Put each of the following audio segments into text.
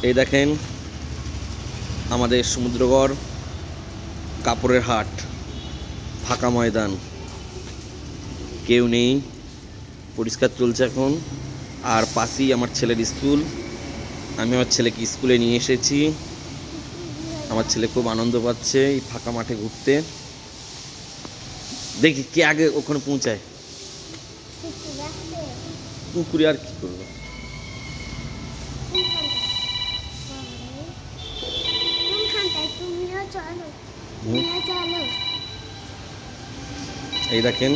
এই দেখেন আমাদের সমুদ্রগড় কাপড়ের হাট, ফাঁকা ময়দান, কেউ নেই, পরিষ্কার চলছে এখন। আর পাশেই আমার ছেলের স্কুল, আমি আমার ছেলেকে স্কুলে নিয়ে এসেছি। আমার ছেলে খুব আনন্দ পাচ্ছে এই ফাঁকা মাঠে ঘুরতে। দেখি কে আগে ওখানে পৌঁছায়। কুকুরে আর কি করবো। এই দেখেন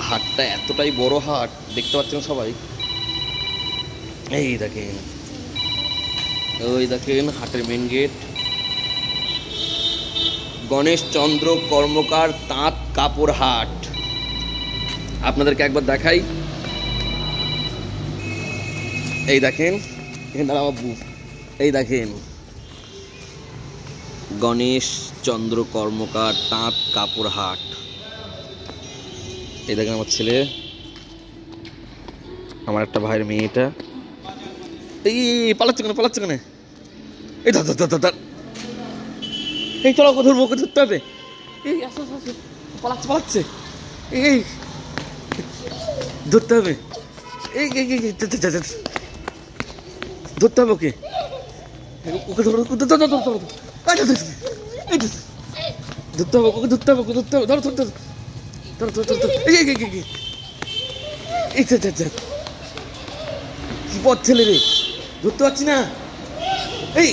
হাটটা এতটাই বড় হাট, দেখতে পাচ্ছেন সবাই। এই দেখেন, ওই দেখেন হাটের মেন গেট, গণেশ চন্দ্র কর্মকার তাঁত কাপড় হাট। আপনাদেরকে একবার দেখাই। এই দেখেন, এই দেখেন গণেশ চন্দ্র কর্মকার তাঁত কাপড় হাট। এই দেখেন আমার ছেলে, আমার একটা ভাইয়ের মেয়েটা। এই পালাচ্ছে কেন? এই ধর, এই চলো ধরবো, ওকে ধরতে হবে। এই পালাচ্ছে, এই ধরতে হবে, এই ধরতে হবে ওকে, ধরো, ধরতে হবে, কি পথ ছেলে রে, ধরতে পারছি না। এই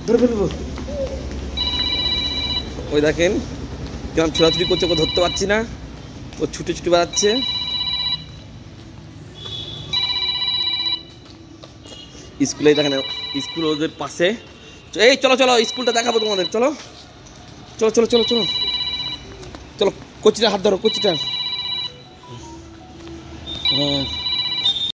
ধরে ফেলবো। ওই দেখেন কেমন ছোটাছুটি করছে, ওকে ধরতে পারছি না, ও ছুটে বেড়াচ্ছে। স্কুলে দেখেন, স্কুল ওদের পাশে। এই চলো স্কুলটা দেখাবো তোমাদের, চলো কচিটা হাত ধরো, কচিটা। হ্যাঁ